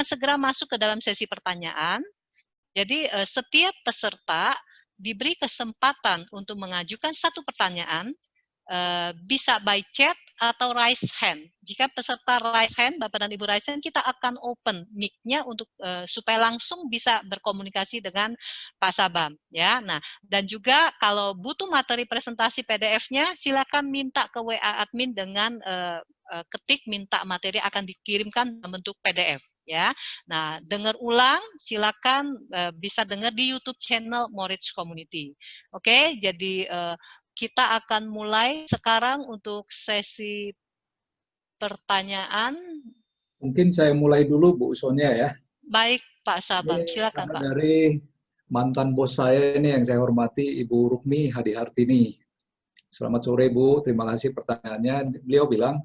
segera masuk ke dalam sesi pertanyaan. Jadi setiap peserta diberi kesempatan untuk mengajukan satu pertanyaan, bisa by chat atau raise hand. Jika peserta raise hand, Bapak dan Ibu raise hand, kita akan open mic-nya untuk supaya langsung bisa berkomunikasi dengan Pak Sabam, ya. Nah, dan juga kalau butuh materi presentasi PDF-nya, silakan minta ke WA admin dengan ketik minta materi akan dikirimkan dalam bentuk PDF. Ya, nah dengar ulang, silakan bisa dengar di YouTube channel Moritz Community. Oke, jadi kita akan mulai sekarang untuk sesi pertanyaan. Mungkin saya mulai dulu, Bu Sonia ya. Baik, Pak Sabam, Ini silakan Pak. dari mantan bos saya ini yang saya hormati, Ibu Rukmi Hadi Hartini. Selamat sore Bu, terima kasih pertanyaannya. Beliau bilang,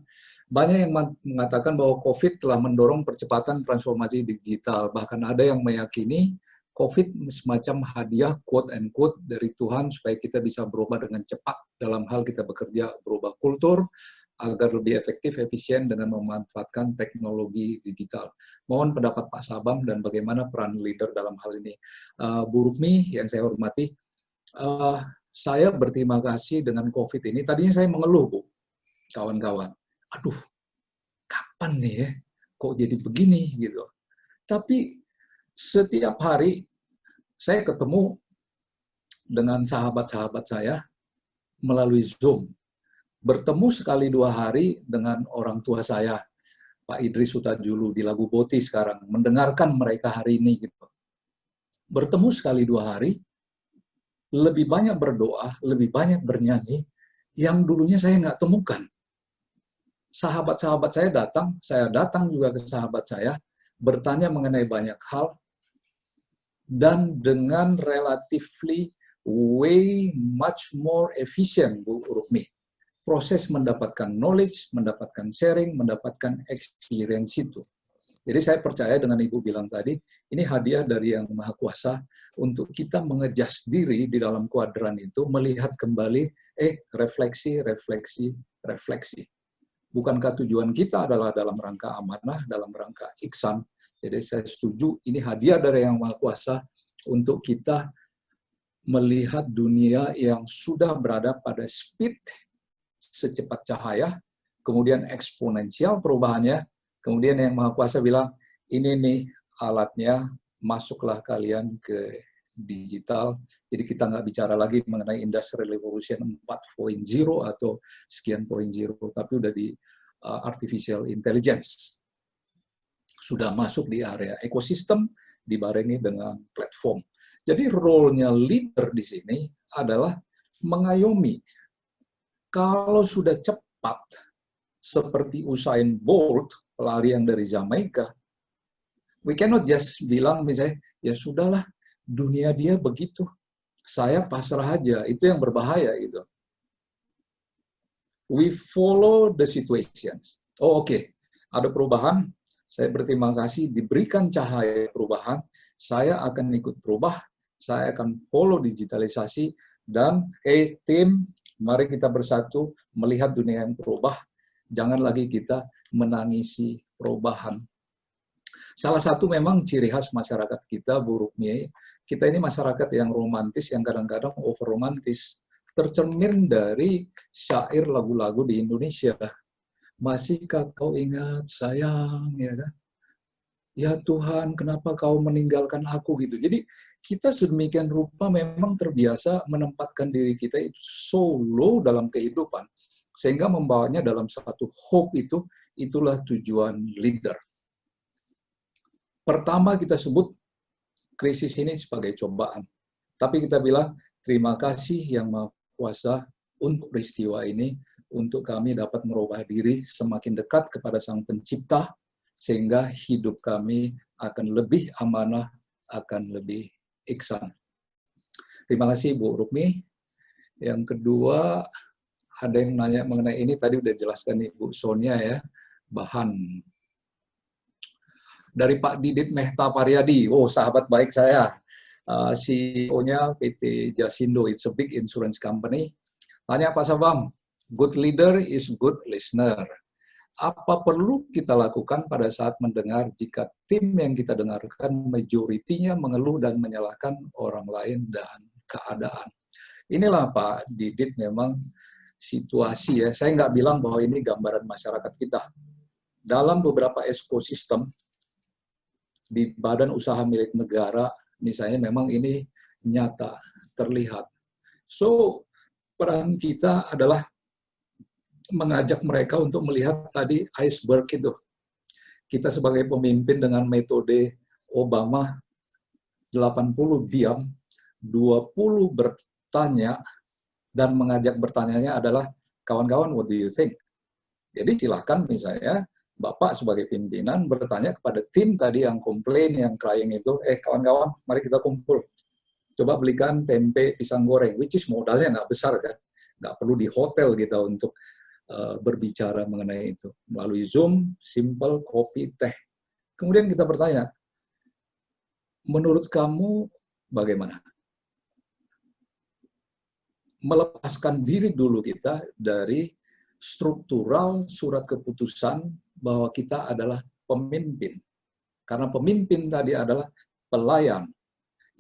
banyak yang mengatakan bahwa COVID telah mendorong percepatan transformasi digital. Bahkan ada yang meyakini COVID semacam hadiah quote and quote dari Tuhan supaya kita bisa berubah dengan cepat dalam hal kita bekerja, berubah kultur agar lebih efektif, efisien dengan memanfaatkan teknologi digital. Mohon pendapat Pak Sabam dan bagaimana peran leader dalam hal ini. Bu Rukmi yang saya hormati, saya berterima kasih dengan COVID ini. Tadinya saya mengeluh, Bu, kawan-kawan. Aduh, kapan nih ya, kok jadi begini gitu. Tapi setiap hari saya ketemu dengan sahabat-sahabat saya melalui Zoom. Bertemu sekali 2 hari dengan orang tua saya, Pak Idris Sutajulu di Lagu Boti sekarang, mendengarkan mereka hari ini gitu. Bertemu sekali 2 hari, lebih banyak berdoa, lebih banyak bernyanyi, yang dulunya saya nggak temukan. Sahabat-sahabat saya datang juga ke sahabat saya, bertanya mengenai banyak hal, dan dengan relatively way much more efficient, Bu Rukmi. Proses mendapatkan knowledge, mendapatkan sharing, mendapatkan experience itu. Jadi saya percaya dengan Ibu bilang tadi, ini hadiah dari Yang Maha Kuasa untuk kita mengejas diri di dalam kuadran itu, melihat kembali, refleksi, refleksi, refleksi. Bukankah tujuan kita adalah dalam rangka amanah, dalam rangka ihsan? Jadi saya setuju, ini hadiah dari Yang Maha Kuasa untuk kita melihat dunia yang sudah berada pada speed secepat cahaya, kemudian eksponensial perubahannya, kemudian Yang Maha Kuasa bilang, ini nih alatnya, masuklah kalian ke digital. Jadi kita nggak bicara lagi mengenai Industrial Revolution 4.0 atau sekian point zero, tapi udah di artificial intelligence. Sudah masuk di area ekosistem, dibarengi dengan platform. Jadi role-nya leader di sini adalah mengayomi. Kalau sudah cepat, seperti Usain Bolt, pelari yang dari Jamaika, we cannot just bilang misalnya, ya sudahlah, dunia dia begitu, saya pasrah aja, itu yang berbahaya itu. We follow the situations. Oh oke, ada perubahan, saya berterima kasih, diberikan cahaya perubahan, saya akan ikut berubah, saya akan follow digitalisasi, dan tim, mari kita bersatu melihat dunia yang berubah, jangan lagi kita menangisi perubahan. Salah satu memang ciri khas masyarakat kita, Bu Rukmi, kita ini masyarakat yang romantis, yang kadang-kadang over romantis, tercermin dari syair lagu-lagu di Indonesia. Masihkah kau ingat sayang, ya kan? Ya Tuhan, kenapa kau meninggalkan aku gitu. Jadi kita sedemikian rupa memang terbiasa menempatkan diri kita itu so low dalam kehidupan, sehingga membawanya dalam satu hope itu, itulah tujuan leader. Pertama kita sebut krisis ini sebagai cobaan. Tapi kita bilang, terima kasih Yang Maha Kuasa untuk peristiwa ini, untuk kami dapat merubah diri semakin dekat kepada Sang Pencipta, sehingga hidup kami akan lebih amanah, akan lebih ihsan. Terima kasih Bu Rukmi. Yang kedua, ada yang nanya mengenai ini, tadi udah jelaskan Ibu Sonia ya, bahan. Dari Pak Didit Mehta Pariadi, sahabat baik saya, CEO-nya PT Jasindo, it's a big insurance company. Tanya Pak Sabam, good leader is good listener. apa perlu kita lakukan pada saat mendengar jika tim yang kita dengarkan majoritinya mengeluh dan menyalahkan orang lain dan keadaan. Inilah Pak Didit memang situasi ya. Saya nggak bilang bahwa ini gambaran masyarakat kita. Dalam beberapa ekosistem di badan usaha milik negara, misalnya memang ini nyata, terlihat. So, peran kita adalah mengajak mereka untuk melihat tadi iceberg itu. Kita sebagai pemimpin dengan metode Obama 80 diam, 20 bertanya, dan mengajak bertanyanya adalah, kawan-kawan, what do you think? Jadi silahkan misalnya, Bapak sebagai pimpinan bertanya kepada tim tadi yang komplain, yang crying itu, kawan-kawan, mari kita kumpul. Coba belikan tempe pisang goreng, which is modalnya nggak besar kan. Nggak perlu di hotel kita untuk berbicara mengenai itu. Melalui Zoom, simple, kopi, teh. Kemudian kita bertanya, menurut kamu bagaimana? Melepaskan diri dulu kita dari struktural surat keputusan bahwa kita adalah pemimpin. Karena pemimpin tadi adalah pelayan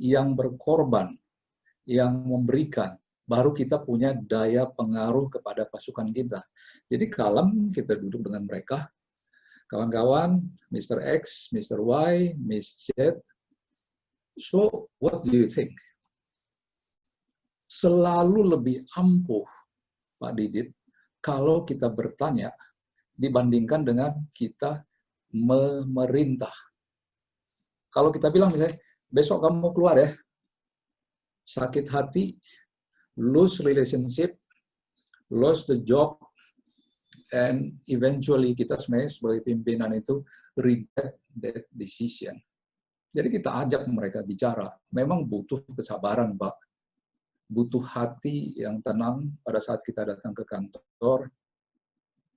yang berkorban, yang memberikan, baru kita punya daya pengaruh kepada pasukan kita. Jadi kalem kita duduk dengan mereka, kawan-kawan, Mr. X, Mr. Y, Miss Z, so what do you think? Selalu lebih ampuh, Pak Didit, kalau kita bertanya dibandingkan dengan kita memerintah. Kalau kita bilang misalnya, besok kamu keluar ya, sakit hati, lose relationship, lose the job, and eventually kita sebagai pimpinan itu regret that decision. Jadi kita ajak mereka bicara. Memang butuh kesabaran, Pak. Butuh hati yang tenang pada saat kita datang ke kantor.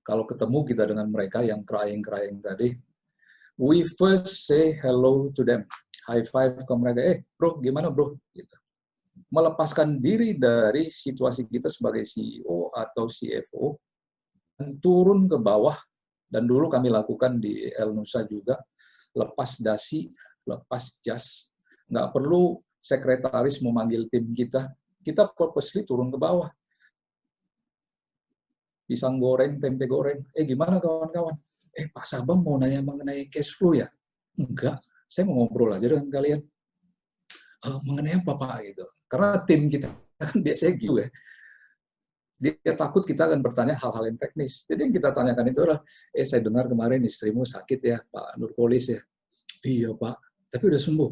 Kalau ketemu kita dengan mereka yang crying tadi, we first say hello to them. High five ke mereka, bro, gimana bro? Gitu. Melepaskan diri dari situasi kita sebagai CEO atau CFO, dan turun ke bawah, dan dulu kami lakukan di El Nusa juga, lepas dasi, lepas jas, nggak perlu sekretaris memanggil tim kita purposely turun ke bawah. Pisang goreng, tempe goreng, gimana kawan-kawan? Pak Sabang mau nanya mengenai cash flow ya? Enggak, saya mau ngobrol aja dengan kalian. Mengenai apa Pak? Gitu. Karena tim kita kan biasanya gitu ya. Dia takut kita akan bertanya hal-hal yang teknis. Jadi yang kita tanyakan itu adalah, saya dengar kemarin istrimu sakit ya, Pak Nurpolis ya. Iya Pak, tapi udah sembuh.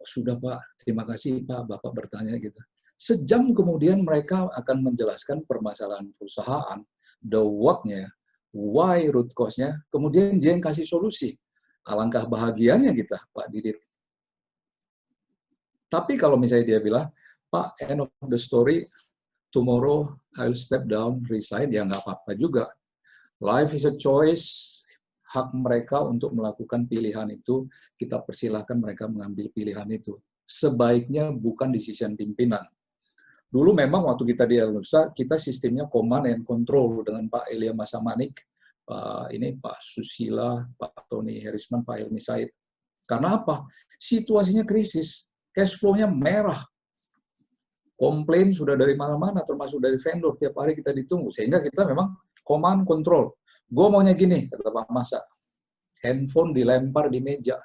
Sudah Pak, terima kasih Pak, Bapak bertanya gitu. Sejam kemudian mereka akan menjelaskan permasalahan perusahaan, the what-nya, why, root cause-nya, kemudian dia yang kasih solusi. Alangkah bahagianya kita, Pak Didit. Tapi kalau misalnya dia bilang, Pak, end of the story, tomorrow I'll step down, resign, ya nggak apa-apa juga. Life is a choice, hak mereka untuk melakukan pilihan itu, kita persilahkan mereka mengambil pilihan itu. Sebaiknya bukan decision pimpinan. Dulu memang waktu kita di El Nusa, kita sistemnya command and control dengan Pak Elia Masamanik, Pak Susila, Pak Tony Herisman, Pak Helmi Said. Karena apa? Situasinya krisis, cash flow-nya merah. Komplain sudah dari mana-mana, termasuk dari vendor, tiap hari kita ditunggu. Sehingga kita memang command control. Gue maunya gini, kata Pak Masa. Handphone dilempar di meja.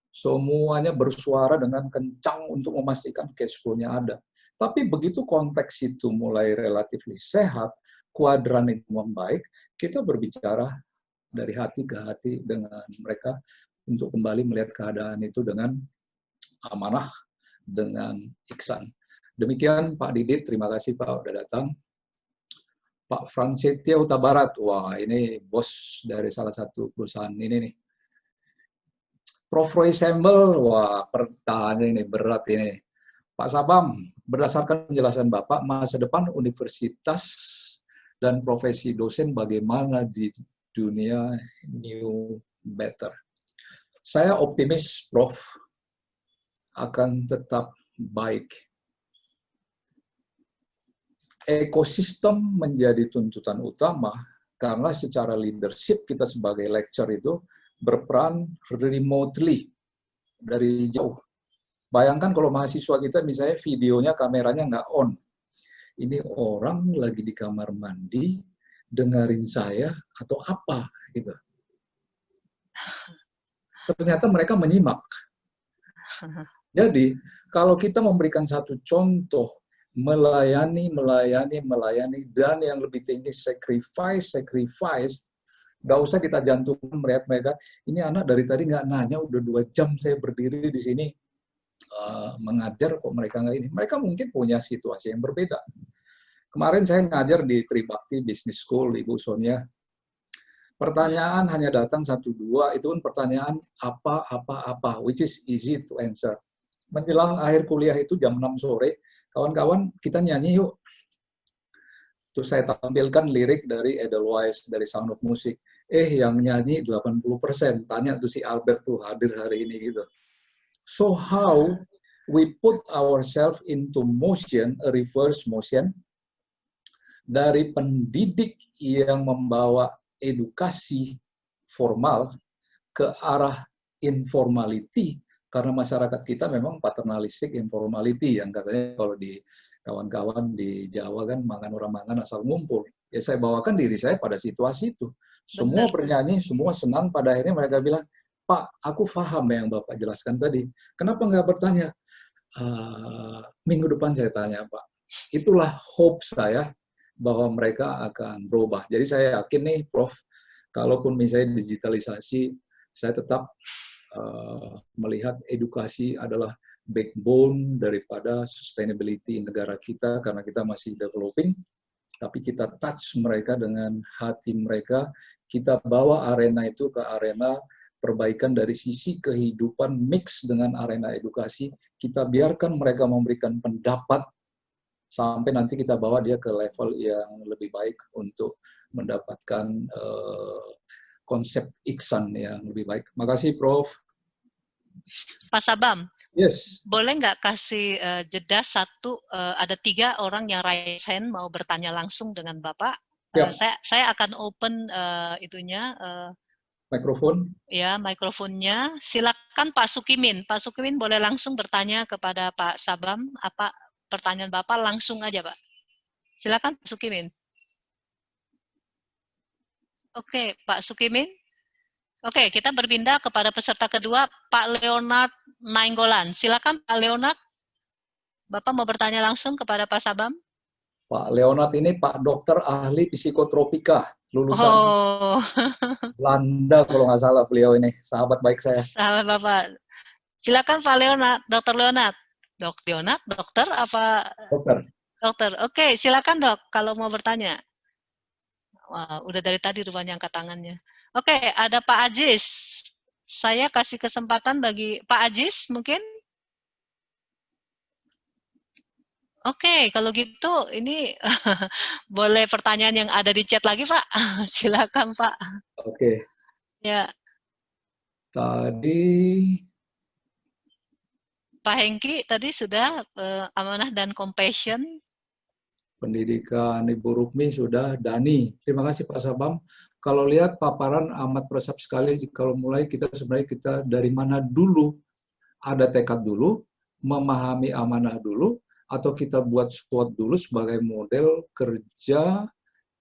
Semuanya bersuara dengan kencang untuk memastikan cash flow-nya ada. Tapi begitu konteks itu mulai relatif sehat, kuadran itu membaik, kita berbicara dari hati ke hati dengan mereka untuk kembali melihat keadaan itu dengan amanah, dengan ihsan. Demikian Pak Didit, terima kasih Pak udah datang. Pak Fransetia Huta Barat, wah ini bos dari salah satu perusahaan ini nih. Prof. Roy Sembel, wah pertanyaan ini berat ini. Pak Sabam, berdasarkan penjelasan Bapak, masa depan universitas dan profesi dosen bagaimana di dunia new better? Saya optimis, Prof, akan tetap baik. Ekosistem menjadi tuntutan utama karena secara leadership kita sebagai lecturer itu berperan remotely dari jauh. Bayangkan kalau mahasiswa kita misalnya videonya, kameranya nggak on. Ini orang lagi di kamar mandi, dengerin saya atau apa gitu. Ternyata mereka menyimak. Jadi, kalau kita memberikan satu contoh, melayani, dan yang lebih tinggi sacrifice, nggak usah kita jantungkan melihat mereka, ini anak dari tadi nggak nanya, udah 2 jam saya berdiri di sini mengajar, kok mereka nggak ini. Mereka mungkin punya situasi yang berbeda. Kemarin saya ngajar di Tribakti Business School, Ibu Sonia. Pertanyaan hanya datang 1-2, itu pun pertanyaan apa, which is easy to answer. Menjelang akhir kuliah itu jam 6 sore, kawan-kawan kita nyanyi yuk. Terus saya tampilkan lirik dari Edelweiss, dari Sound of Music. Yang nyanyi 80%, tanya tuh si Albert tuh hadir hari ini gitu. So how we put ourselves into motion, a reverse motion, dari pendidik yang membawa edukasi formal ke arah informality, karena masyarakat kita memang paternalistik informality, yang katanya kalau di kawan-kawan di Jawa kan mangan orang mangan asal ngumpul. Ya saya bawakan diri saya pada situasi itu. Semua bernyanyi, semua senang, pada akhirnya mereka bilang, Pak, aku paham yang Bapak jelaskan tadi. Kenapa nggak bertanya? Minggu depan saya tanya, Pak. Itulah hope saya, bahwa mereka akan berubah. Jadi saya yakin nih, Prof, kalaupun misalnya digitalisasi, saya tetap melihat edukasi adalah backbone daripada sustainability negara kita, karena kita masih developing, tapi kita touch mereka dengan hati mereka, kita bawa arena itu ke arena perbaikan dari sisi kehidupan mix dengan arena edukasi, kita biarkan mereka memberikan pendapat, sampai nanti kita bawa dia ke level yang lebih baik untuk mendapatkan konsep Iksan yang lebih baik. Makasih, Prof. Pak Sabam, yes. Boleh nggak kasih jeda satu, ada 3 orang yang raise hand mau bertanya langsung dengan Bapak. Saya akan open itunya. Mikrofon. Ya, mikrofonnya. Silakan Pak Sukimin. Pak Sukimin boleh langsung bertanya kepada Pak Sabam. Apa pertanyaan Bapak langsung aja, Pak. Silakan Pak Sukimin. Oke, Pak Sukimin. Oke, kita berpindah kepada peserta kedua, Pak Leonard Nainggolan. Silakan Pak Leonard. Bapak mau bertanya langsung kepada Pak Sabam. Pak Leonard ini Pak Dokter ahli psikotropika, lulusan Belanda kalau nggak salah beliau ini, sahabat baik saya. Sahabat Bapak. Silakan Pak Leonard, Dokter Leonard. Leonard, dokter apa? Dokter. Dokter. Oke, silakan Dok kalau mau bertanya. Wah, udah dari tadi rupanya angkat tangannya. Oke, ada Pak Aziz. Saya kasih kesempatan bagi Pak Aziz mungkin. Oke, kalau gitu ini boleh pertanyaan yang ada di chat lagi, Pak. Silakan, Pak. Oke. Ya. Tadi Pak Hengki tadi sudah amanah dan compassion. Pendidikan Ibu Rukmi sudah, Dani. Terima kasih Pak Sabam. Kalau lihat paparan amat meresap sekali, kalau mulai kita sebenarnya kita dari mana dulu, ada tekad dulu, memahami amanah dulu, atau kita buat SWOT dulu sebagai model kerja,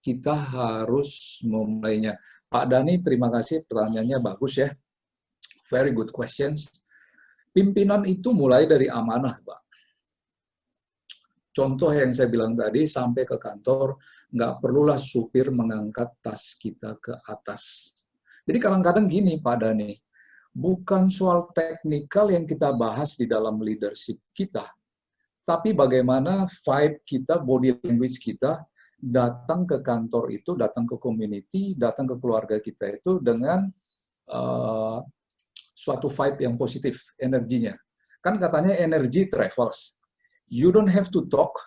kita harus memulainya. Pak Dani, terima kasih, pertanyaannya bagus ya. Very good questions. Pimpinan itu mulai dari amanah, Pak. Contoh yang saya bilang tadi, sampai ke kantor, nggak perlulah supir mengangkat tas kita ke atas. Jadi kadang-kadang gini, Pak Dani, bukan soal teknikal yang kita bahas di dalam leadership kita, tapi bagaimana vibe kita, body language kita, datang ke kantor itu, datang ke community, datang ke keluarga kita itu dengan suatu vibe yang positif, energinya. Kan katanya energy travels. You don't have to talk.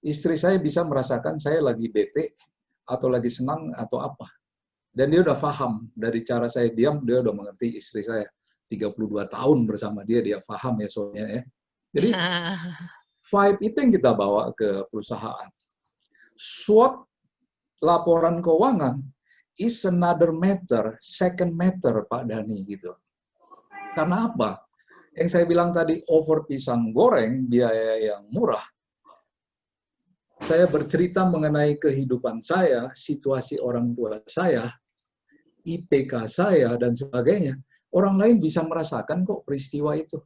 Istri saya bisa merasakan saya lagi bete, atau lagi senang, atau apa. Dan dia udah paham, dari cara saya diam, dia udah mengerti istri saya. 32 tahun bersama dia, dia paham ya soalnya ya. Jadi, vibe itu yang kita bawa ke perusahaan. SWOT laporan keuangan is another matter, second matter, Pak Dhani, gitu. Karena apa? Yang saya bilang tadi, over pisang goreng, biaya yang murah. Saya bercerita mengenai kehidupan saya, situasi orang tua saya, IPK saya, dan sebagainya. Orang lain bisa merasakan kok peristiwa itu.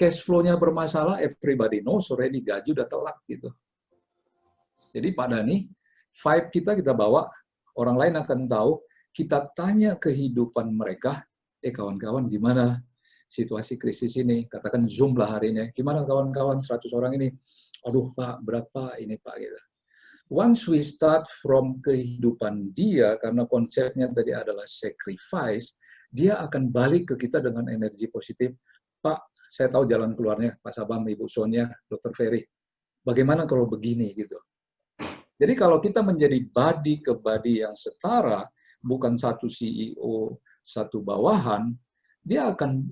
Cash flow-nya bermasalah, everybody knows, already gaji udah telat, gitu. Jadi Pak Dhani, vibe kita bawa, orang lain akan tahu, kita tanya kehidupan mereka, kawan-kawan gimana situasi krisis ini, katakan Zoom lah hari ini, gimana kawan-kawan 100 orang ini, aduh Pak, berat Pak, ini Pak, gitu. Once we start from kehidupan dia, karena konsepnya tadi adalah sacrifice, dia akan balik ke kita dengan energi positif. Pak, saya tahu jalan keluarnya, Pak Sabam, Ibu Sonia, Dr. Ferry, bagaimana kalau begini, gitu. Jadi kalau kita menjadi body ke body yang setara, bukan satu CEO, satu bawahan, dia akan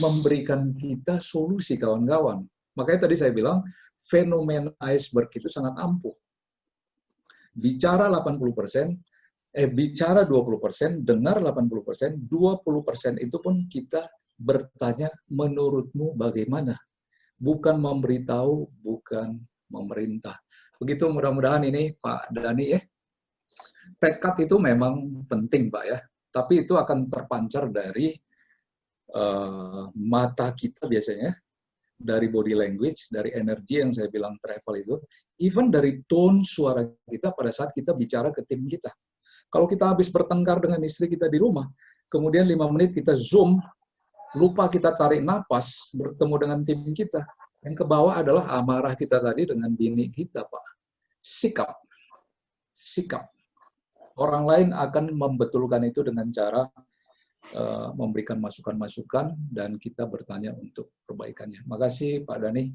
memberikan kita solusi, kawan-kawan. Makanya tadi saya bilang, fenomena iceberg itu sangat ampuh. Bicara 80%, bicara 20%, dengar 80%, 20% itu pun kita bertanya, menurutmu bagaimana? Bukan memberitahu, bukan memerintah. Begitu, mudah-mudahan ini Pak Dhani ya. Tekad itu memang penting Pak ya, tapi itu akan terpancar dari mata kita biasanya, dari body language, dari energi yang saya bilang travel itu, even dari tone suara kita pada saat kita bicara ke tim kita. Kalau kita habis bertengkar dengan istri kita di rumah, kemudian 5 menit kita Zoom, lupa kita tarik napas, bertemu dengan tim kita, yang ke bawah adalah amarah kita tadi dengan bini kita, Pak. Sikap. Orang lain akan membetulkan itu dengan cara memberikan masukan-masukan dan kita bertanya untuk perbaikannya. Makasih Pak Dhani.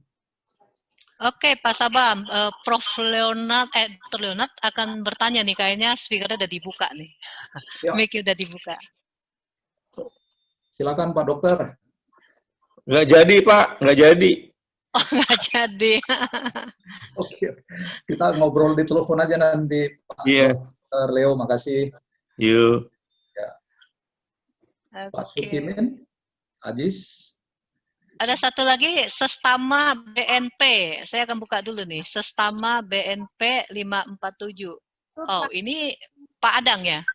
Oke, Pak Sabam, Prof. Dr. Leonard akan bertanya nih, kayaknya speakernya udah dibuka nih. Mic-nya udah dibuka. Silakan Pak Dokter. Nggak jadi Pak, nggak jadi. Oh, nggak jadi. Oke, kita ngobrol di telepon aja nanti Pak Dr. Leo, makasih. Yuk. Ya. Pak Sukimin, Ajis. Ada satu lagi, Sestama BNP. Saya akan buka dulu nih. Sestama BNP 547. Oh, ini Pak Adang ya?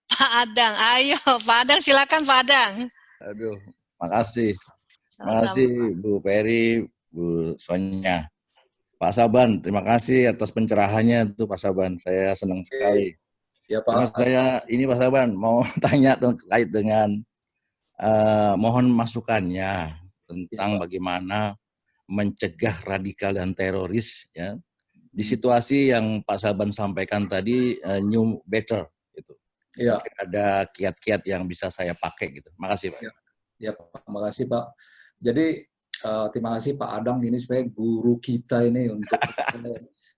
Pak Adang, ayo Pak Adang, silakan Pak Adang. Aduh, makasih. Makasih Bu Peri, Bu Sonia. Pak Saban, terima kasih atas pencerahannya tuh Pak Saban. Saya senang sekali. Ya Pak. Cuma saya ini Pak Saban mau tanya terkait dengan mohon masukannya tentang bagaimana mencegah radikal dan teroris ya di situasi yang Pak Saban sampaikan tadi, new better gitu. Ya. Ada kiat-kiat yang bisa saya pakai gitu. Makasih Pak. Ya Pak, makasih Pak. Jadi terima kasih Pak Adang, ini sebenarnya guru kita ini untuk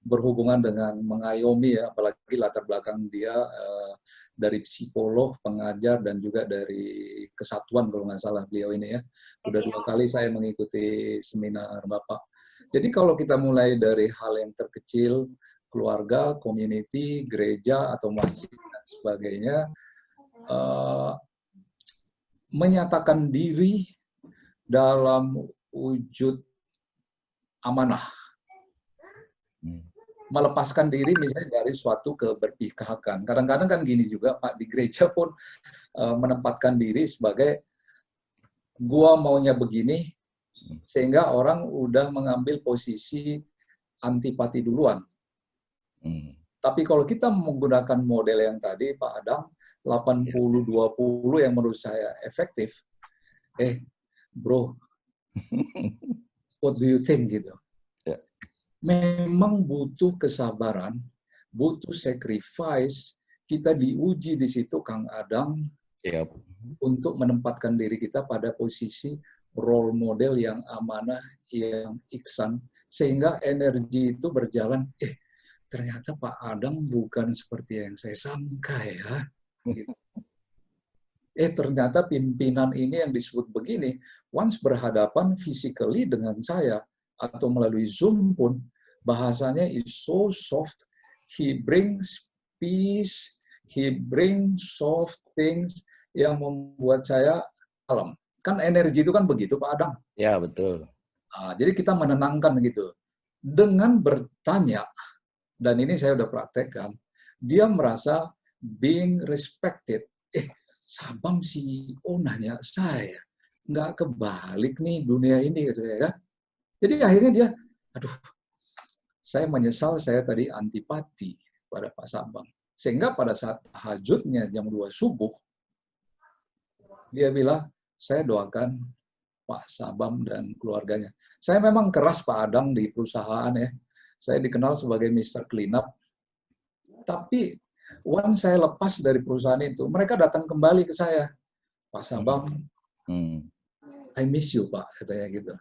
berhubungan dengan mengayomi ya, apalagi latar belakang dia dari psikolog, pengajar, dan juga dari kesatuan kalau nggak salah beliau ini ya. Udah 2 kali saya mengikuti seminar Bapak. Jadi kalau kita mulai dari hal yang terkecil, keluarga, community, gereja, atau masjid, dan sebagainya, menyatakan diri dalam wujud amanah. Melepaskan diri misalnya dari suatu keberpihakan. Kadang-kadang kan gini juga Pak, di gereja pun menempatkan diri sebagai gua maunya begini, sehingga orang udah mengambil posisi antipati duluan. Tapi kalau kita menggunakan model yang tadi Pak Adang, 80-20 yang menurut saya efektif, bro, what do you think gitu? Memang butuh kesabaran, butuh sacrifice. Kita diuji di situ, Kang Adang, untuk menempatkan diri kita pada posisi role model yang amanah, yang ihsan, sehingga energi itu berjalan. Ternyata Pak Adang bukan seperti yang saya sangka ya. Gitu. Ternyata pimpinan ini yang disebut begini, once berhadapan physically dengan saya, atau melalui Zoom pun, bahasanya is so soft, he brings peace, he bring soft things yang membuat saya kalem. Kan energi itu kan begitu Pak Adam. Ya, betul. Nah, jadi kita menenangkan gitu. Dengan bertanya, dan ini saya udah praktekkan, dia merasa being respected. Sabam si nanya saya, nggak kebalik nih dunia ini, gitu ya kan. Jadi akhirnya dia, aduh, saya menyesal saya tadi antipati pada Pak Sabam. Sehingga pada saat tahajudnya jam 2 subuh, dia bilang, saya doakan Pak Sabam dan keluarganya. Saya memang keras Pak Adam di perusahaan ya. Saya dikenal sebagai Mr. Cleanup. Tapi once saya lepas dari perusahaan itu, mereka datang kembali ke saya. Pak Sabam, I miss you Pak, katanya gitu.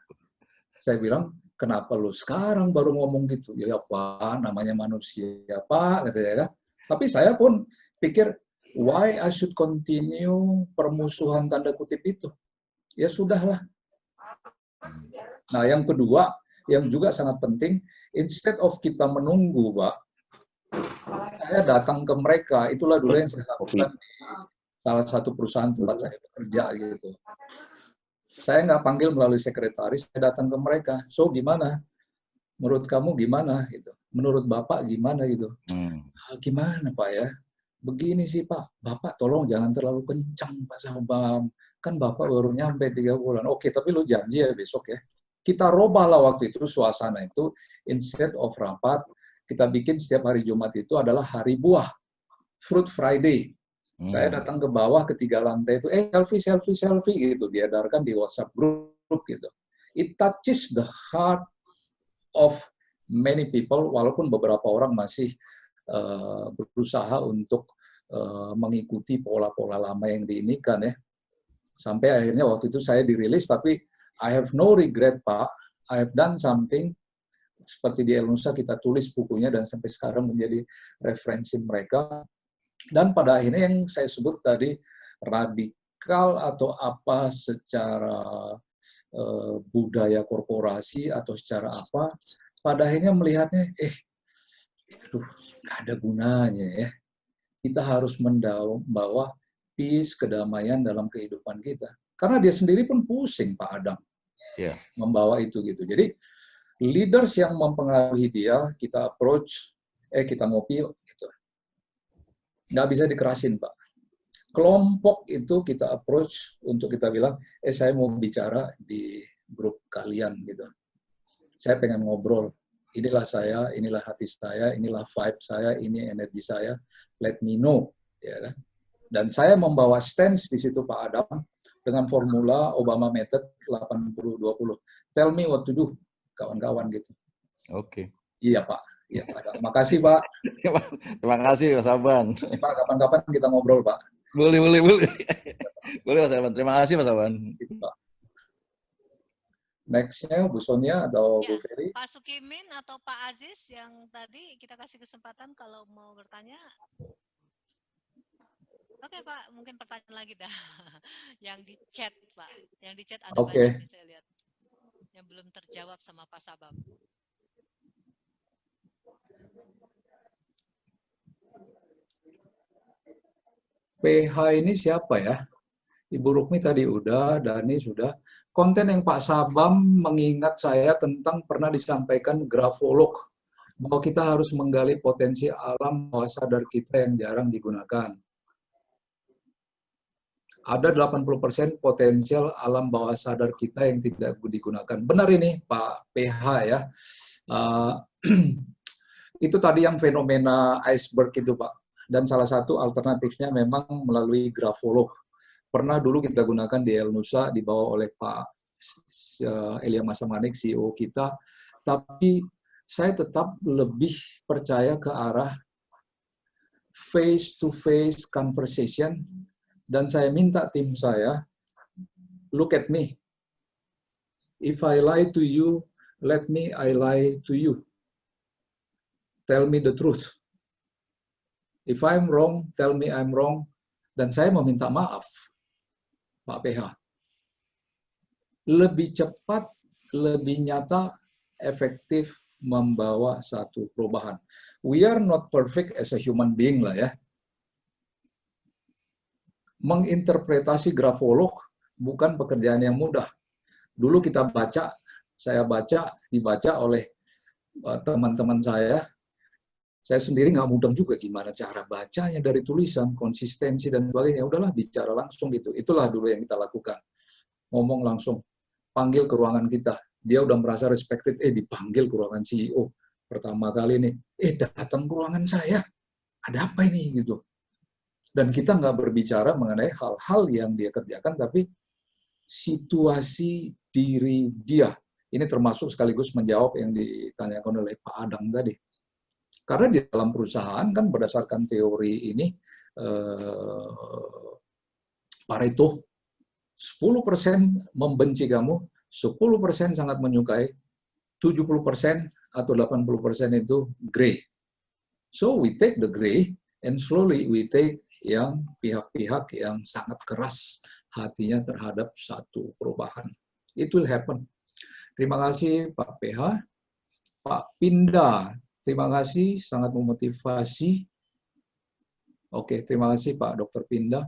Saya bilang, kenapa lu sekarang baru ngomong gitu? Ya Pak, namanya manusia Pak, katanya kan. Tapi saya pun pikir, why I should continue permusuhan tanda kutip itu? Ya sudahlah. Nah, yang kedua, yang juga sangat penting, instead of kita menunggu, Pak, saya datang ke mereka. Itulah dulu yang saya lakukan di salah satu perusahaan tempat saya bekerja gitu. Saya nggak panggil melalui sekretaris, saya datang ke mereka. So, gimana? Menurut kamu gimana? Gitu. Menurut Bapak gimana? Gitu. Gimana, Pak ya? Begini sih, Pak. Bapak tolong jangan terlalu kencang, Pak Sabam. Kan Bapak baru nyampe 3 bulan. Oke, tapi lu janji ya besok ya. Kita robahlah waktu itu suasana itu, instead of rapat, kita bikin setiap hari Jumat itu adalah hari buah, Fruit Friday. Saya datang ke bawah ke 3 lantai itu, selfie gitu, diedarkan di WhatsApp group gitu. It touches the heart of many people, walaupun beberapa orang masih berusaha untuk mengikuti pola-pola lama yang diinikan ya. Sampai akhirnya waktu itu saya dirilis, tapi I have no regret, Pak. I have done something. Seperti di El Nusa kita tulis bukunya dan sampai sekarang menjadi referensi mereka. Dan pada akhirnya yang saya sebut tadi, radikal atau apa secara budaya korporasi atau secara apa, pada akhirnya melihatnya, aduh, nggak ada gunanya ya. Kita harus membawa peace, kedamaian dalam kehidupan kita. Karena dia sendiri pun pusing, Pak Adam. Yeah. Membawa itu gitu. Jadi leaders yang mempengaruhi dia, kita approach, kita ngopi yuk, gitu. Nggak bisa dikerasin, Pak. Kelompok itu kita approach untuk kita bilang, saya mau bicara di grup kalian, gitu. Saya pengen ngobrol. Inilah saya, inilah hati saya, inilah vibe saya, ini energi saya. Let me know, ya kan? Dan saya membawa stance di situ, Pak Adam, dengan formula Obama Method 80-20. Tell me what to do, kawan-kawan gitu. Oke. Iya, Pak. Iya, Pak. Makasih, Pak. Terima kasih, Mas Saban. Terima kasih, Pak. Kapan-kapan kita ngobrol, Pak. Boleh. Boleh, Mas Saban. Terima kasih, Mas Saban. Pak. Next-nya, Bu Sonia atau Bu Ferry? Pak Sukimin atau Pak Aziz yang tadi kita kasih kesempatan kalau mau bertanya. Oke, Pak, mungkin pertanyaan lagi dah. Yang di chat, Pak. Yang di chat ada banyak nih saya lihat. Yang belum terjawab sama Pak Sabam. PH ini siapa ya? Ibu Rukmi tadi udah, Dani sudah. Konten yang Pak Sabam mengingat saya tentang pernah disampaikan grafolog. Bahwa kita harus menggali potensi alam bawah sadar kita yang jarang digunakan. Ada 80% potensial alam bawah sadar kita yang tidak digunakan. Benar ini Pak PH ya. Itu tadi yang fenomena iceberg itu Pak. Dan salah satu alternatifnya memang melalui grafolog. Pernah dulu kita gunakan di El Nusa, dibawa oleh Pak Elia Masamanik, CEO kita. Tapi saya tetap lebih percaya ke arah face-to-face conversation. Dan saya minta tim saya, look at me. If I lie to you, let me I lie to you. Tell me the truth. If I'm wrong, tell me I'm wrong. Dan saya meminta maaf, Pak PH. Lebih cepat, lebih nyata, efektif, membawa satu perubahan. We are not perfect as a human being lah ya. Menginterpretasi grafolog bukan pekerjaan yang mudah. Dulu kita baca, saya baca, dibaca oleh teman-teman saya sendiri nggak mudeng juga gimana cara bacanya dari tulisan, konsistensi dan sebagainya. Udahlah bicara langsung gitu. Itulah dulu yang kita lakukan. Ngomong langsung, panggil ke ruangan kita. Dia udah merasa respected, dipanggil ke ruangan CEO. Pertama kali nih, datang ke ruangan saya. Ada apa ini gitu. Dan kita nggak berbicara mengenai hal-hal yang dia kerjakan, tapi situasi diri dia. Ini termasuk sekaligus menjawab yang ditanyakan oleh Pak Adang tadi. Karena di dalam perusahaan kan berdasarkan teori ini, Pareto, 10% membenci kamu, 10% sangat menyukai, 70% atau 80% itu gray. So we take the gray and slowly we take yang pihak-pihak yang sangat keras hatinya terhadap satu perubahan. It will happen. Terima kasih Pak PH. Pak Pinda, terima kasih, sangat memotivasi. Oke, terima kasih Pak Dr. Pinda.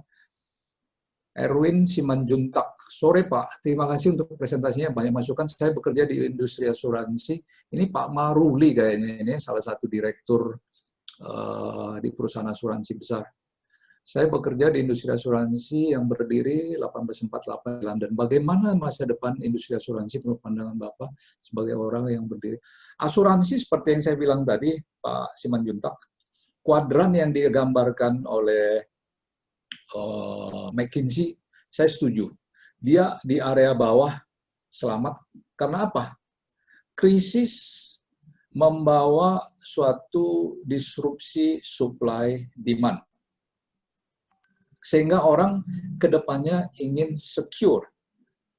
Erwin Simanjuntak, sore Pak, terima kasih untuk presentasinya, banyak masukan. Saya bekerja di industri asuransi. Ini Pak Maruli kayaknya, ini salah satu direktur di perusahaan asuransi besar. Saya bekerja di industri asuransi yang berdiri 1848 di London. Bagaimana masa depan industri asuransi menurut pandangan Bapak sebagai orang yang berdiri? Asuransi seperti yang saya bilang tadi, Pak Simanjuntak, kuadran yang digambarkan oleh McKinsey, saya setuju. Dia di area bawah selamat. Karena apa? Krisis membawa suatu disrupsi supply demand. Sehingga orang kedepannya ingin secure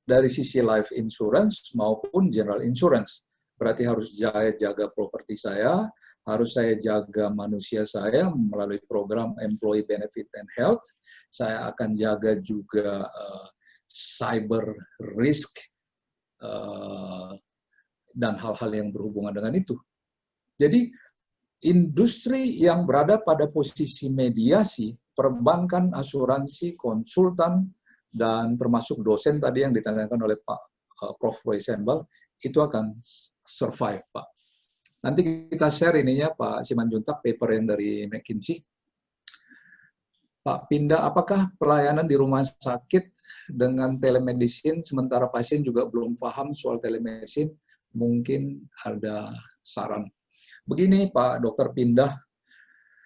dari sisi life insurance maupun general insurance. Berarti harus jaga properti saya, harus saya jaga manusia saya melalui program Employee Benefit and Health. Saya akan jaga juga cyber risk dan hal-hal yang berhubungan dengan itu. Jadi industri yang berada pada posisi mediasi, perbankan, asuransi, konsultan, dan termasuk dosen tadi yang ditanyakan oleh Pak Prof. Roy Sembal, itu akan survive, Pak. Nanti kita share ininya, Pak Simanjuntak, paper yang dari McKinsey. Pak Pinda, apakah pelayanan di rumah sakit dengan telemedicine, sementara pasien juga belum paham soal telemedicine, mungkin ada saran. Begini Pak Dr. Pindah,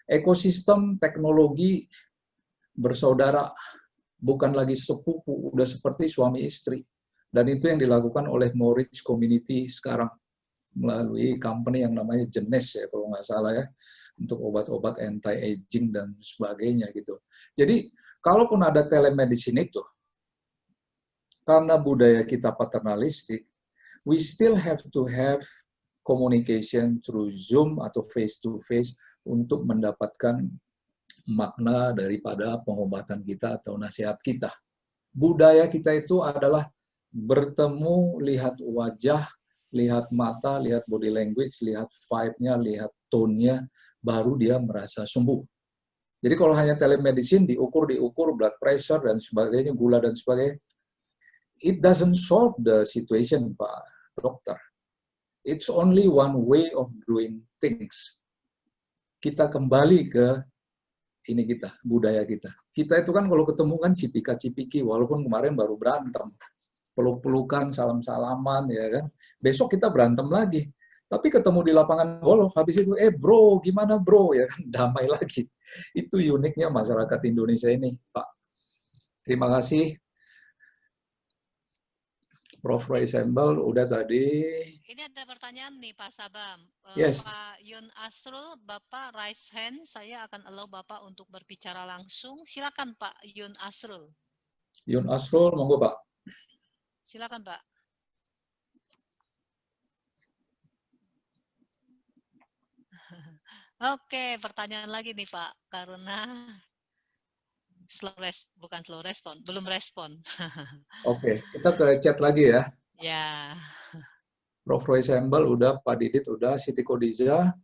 ekosistem teknologi bersaudara, bukan lagi sepupu, udah seperti suami istri. Dan itu yang dilakukan oleh Moritz Community sekarang, melalui company yang namanya Genes ya, kalau nggak salah ya, untuk obat-obat anti-aging dan sebagainya gitu. Jadi, kalaupun ada telemedicine itu, karena budaya kita paternalistik, we still have to have communication through Zoom atau face-to-face untuk mendapatkan makna daripada pengobatan kita atau nasihat kita. Budaya kita itu adalah bertemu, lihat wajah, lihat mata, lihat body language, lihat vibe-nya, lihat tone-nya, baru dia merasa sembuh. Jadi kalau hanya telemedicine, diukur, blood pressure, dan sebagainya, gula dan sebagainya, it doesn't solve the situation, Pak Dokter. It's only one way of doing things. Kita kembali ke ini kita, budaya kita. Kita itu kan kalau ketemu kan cipika-cipiki, walaupun kemarin baru berantem. Peluk-pelukan, salam-salaman, ya kan. Besok kita berantem lagi. Tapi ketemu di lapangan golf, habis itu, bro, gimana bro? Ya kan, damai lagi. Itu uniknya masyarakat Indonesia ini, Pak. Terima kasih. Prof. Roy Sembal, udah tadi. Ini ada pertanyaan nih Pak Sabam. Yes. Pak Yun Asrul, Bapak raise hand, saya akan allow Bapak untuk berbicara langsung. Silakan Pak Yun Asrul. Yun Asrul, monggo Pak. Silakan Pak. Oke, pertanyaan lagi nih Pak, karena belum respon. Oke, kita ke chat lagi ya. Ya. Prof. Roy Sembel udah, Pak Didit udah, Siti Khadijah.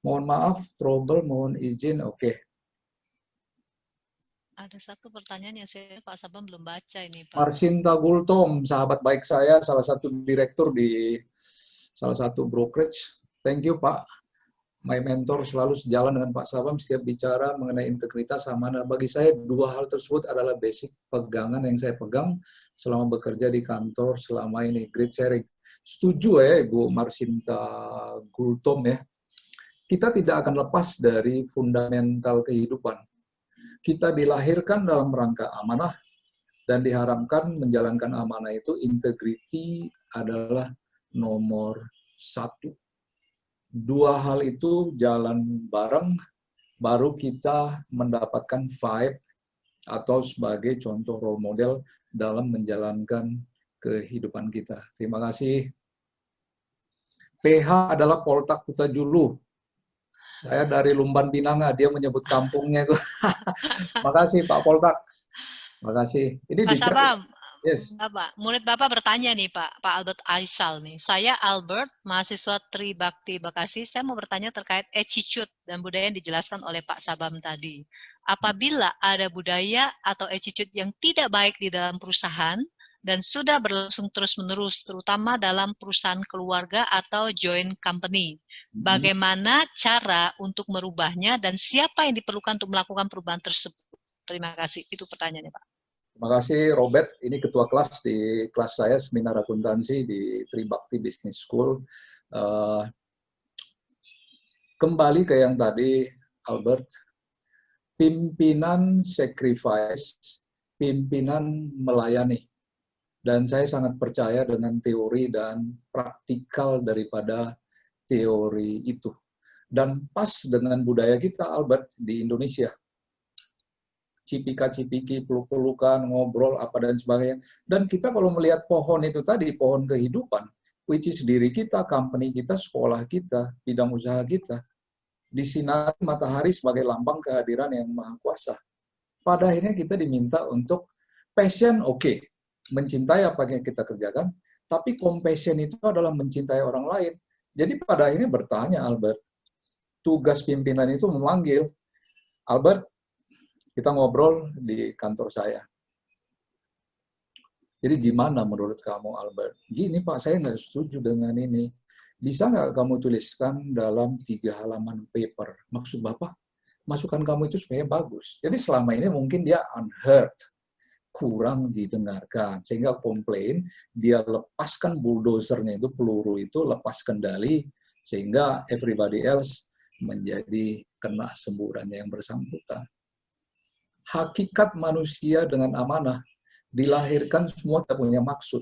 Mohon maaf, trouble, mohon izin. Oke. Ada satu pertanyaan yang Pak Sabam belum baca ini, Pak. Marsinta Gultom, sahabat baik saya, salah satu direktur di salah satu brokerage. Thank you, Pak. My mentor selalu sejalan dengan Pak Sabam setiap bicara mengenai integritas amanah. Bagi saya, dua hal tersebut adalah basic pegangan yang saya pegang selama bekerja di kantor selama ini. Great sharing. Setuju ya, Ibu Marsinta Gultom ya. Kita tidak akan lepas dari fundamental kehidupan. Kita dilahirkan dalam rangka amanah, dan diharapkan menjalankan amanah itu integriti adalah nomor 1. Dua hal itu jalan bareng, baru kita mendapatkan vibe atau sebagai contoh role model dalam menjalankan kehidupan kita. Terima kasih. PH adalah Poltak Kutajulu. Saya dari Lumban Pinanga, dia menyebut kampungnya itu. Makasih Pak Poltak. Makasih. Ini Pak Sabam, yes. Bapak, murid Bapak bertanya nih Pak Albert Aisal nih. Saya Albert, mahasiswa Tribakti Bekasi. Saya mau bertanya terkait attitude dan budaya yang dijelaskan oleh Pak Sabam tadi. Apabila ada budaya atau attitude yang tidak baik di dalam perusahaan dan sudah berlangsung terus-menerus, terutama dalam perusahaan keluarga atau joint company, bagaimana cara untuk merubahnya dan siapa yang diperlukan untuk melakukan perubahan tersebut? Terima kasih. Itu pertanyaannya, Pak. Terima kasih Robert, ini ketua kelas di kelas saya seminar akuntansi di Tribakti Business School. Kembali ke yang tadi Albert, pimpinan sacrifice, pimpinan melayani. Dan saya sangat percaya dengan teori dan praktikal daripada teori itu. Dan pas dengan budaya kita Albert di Indonesia. Cipika-cipiki, peluk-pelukan, ngobrol, apa dan sebagainya. Dan kita kalau melihat pohon itu tadi, pohon kehidupan, which is diri kita, company kita, sekolah kita, bidang usaha kita, disinari matahari sebagai lambang kehadiran yang maha kuasa. Pada akhirnya kita diminta untuk passion, oke, mencintai apa yang kita kerjakan, tapi compassion itu adalah mencintai orang lain. Jadi pada akhirnya bertanya, Albert, tugas pimpinan itu memanggil, Albert, kita ngobrol di kantor saya. Jadi gimana menurut kamu, Albert? Gini Pak, saya nggak setuju dengan ini. Bisa nggak kamu tuliskan dalam 3 halaman paper? Maksud Bapak, masukan kamu itu sebenarnya bagus. Jadi selama ini mungkin dia unheard, kurang didengarkan. Sehingga komplain, dia lepaskan bulldozernya itu, peluru itu lepas kendali, sehingga everybody else menjadi kena semburannya yang bersangkutan. Hakikat manusia dengan amanah dilahirkan semua tak punya maksud,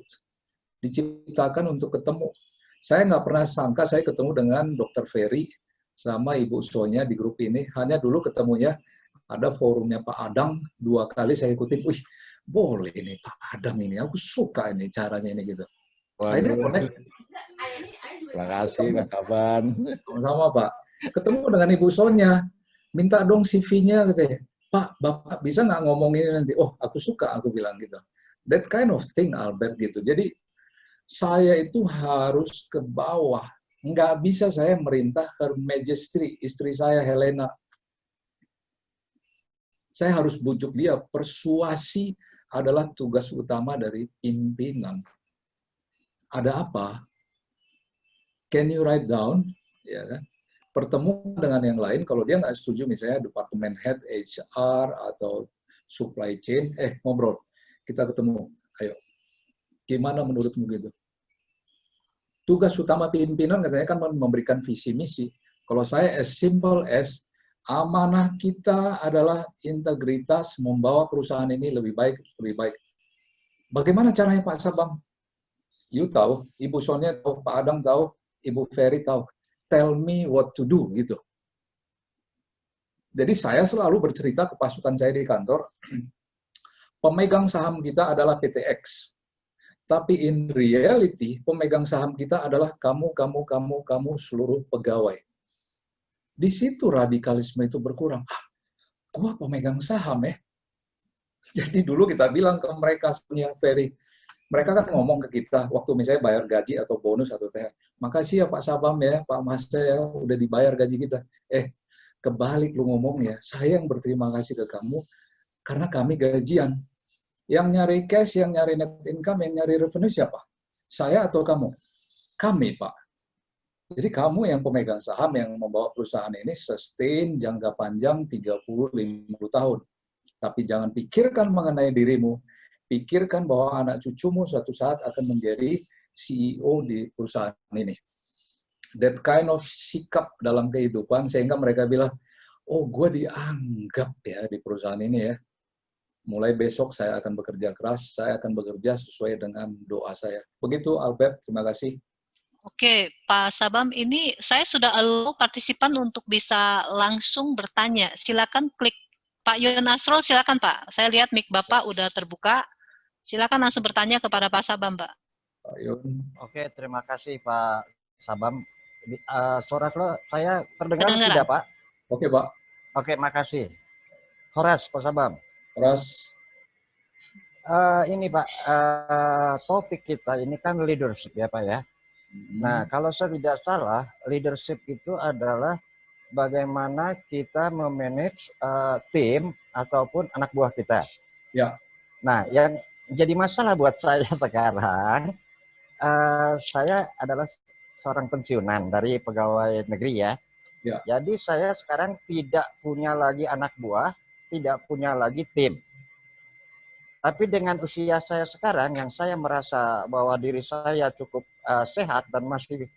diciptakan untuk ketemu. Saya nggak pernah sangka saya ketemu dengan Dr. Ferry sama Ibu Sonya di grup ini. Hanya dulu ketemunya ada forumnya Pak Adang, 2 kali saya ikutin. Wih, boleh ini Pak Adang ini, aku suka ini caranya ini gitu. Akhirnya connect. Terima kasih Mas Aban. Sama-sama Pak. Ketemu dengan Ibu Sonya, minta dong CV-nya katanya. Pak, Bapak bisa nggak ngomongin nanti? Oh, aku suka, aku bilang gitu. That kind of thing, Albert, gitu. Jadi, saya itu harus ke bawah. Nggak bisa saya merintah Her Majesty, istri saya, Helena. Saya harus bujuk dia. Persuasi adalah tugas utama dari pimpinan. Ada apa? Can you write down? Ya kan? Pertemuan dengan yang lain, kalau dia nggak setuju, misalnya departemen head, HR, atau supply chain, ngobrol, kita ketemu, ayo, gimana menurutmu gitu? Tugas utama pimpinan katanya kan memberikan visi misi. Kalau saya as simple as, amanah kita adalah integritas membawa perusahaan ini lebih baik, lebih baik. Bagaimana caranya Pak Sabam? You tahu, Ibu Sonia tahu, Pak Adang tahu, Ibu Ferry tahu. Tell me what to do, gitu. Jadi saya selalu bercerita ke pasukan saya di kantor, pemegang saham kita adalah PTX. Tapi in reality, pemegang saham kita adalah kamu seluruh pegawai. Di situ radikalisme itu berkurang. Gua pemegang saham ya. Jadi dulu kita bilang ke mereka, Sonia, Ferry, Mereka kan ngomong ke kita waktu misalnya bayar gaji atau bonus atau THR. Makasih ya Pak Sabam ya, Pak Mas ya, udah dibayar gaji kita. Kebalik lu ngomong ya, saya yang berterima kasih ke kamu karena kami gajian. Yang nyari cash, yang nyari net income, yang nyari revenue siapa? Saya atau kamu? Kami, Pak. Jadi kamu yang pemegang saham yang membawa perusahaan ini sustain jangka panjang 30-50 tahun. Tapi jangan pikirkan mengenai dirimu, pikirkan bahwa anak cucumu suatu saat akan menjadi CEO di perusahaan ini. That kind of sikap dalam kehidupan sehingga mereka bilang, oh gue dianggap ya di perusahaan ini ya. Mulai besok saya akan bekerja keras, saya akan bekerja sesuai dengan doa saya. Begitu Albert, terima kasih. Oke, Pak Sabam, ini saya sudah allow partisipan untuk bisa langsung bertanya. Silakan klik Pak Yon Asrul, silakan Pak. Saya lihat mic Bapak udah terbuka. Silakan langsung bertanya kepada Pak Sabam, Pak. Pak Yon. Oke, terima kasih Pak Sabam. Suara saya terdengar Kedengaran. tidak, Pak? Oke, Pak. Oke, makasih. Horas, Pak Sabam. Horas. Ini Pak, topik kita ini kan leadership ya Pak ya. Nah, kalau saya tidak salah, leadership itu adalah bagaimana kita memanage tim ataupun anak buah kita. Ya. Nah, yang jadi masalah buat saya sekarang, saya adalah seorang pensiunan dari pegawai negeri ya. Ya. Jadi saya sekarang tidak punya lagi anak buah, tidak punya lagi tim. Tapi dengan usia saya sekarang, yang saya merasa bahwa diri saya cukup sehat dan masih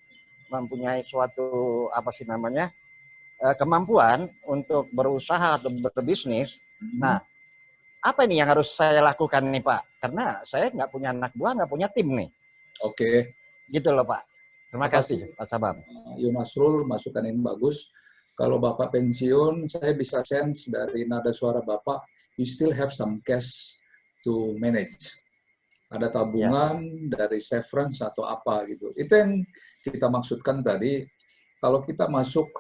mempunyai suatu kemampuan untuk berusaha atau berbisnis. Nah, apa ini yang harus saya lakukan nih Pak? Karena saya nggak punya anak buah, nggak punya tim nih. Oke. Gitu loh Pak. Terima kasih Pak Sabam. Yon Asrul, masukan yang bagus. Kalau Bapak pensiun, saya bisa sense dari nada suara Bapak, you still have some cash to manage. Ada tabungan dari severance atau apa gitu. Itu yang kita maksudkan tadi. Kalau kita masuk,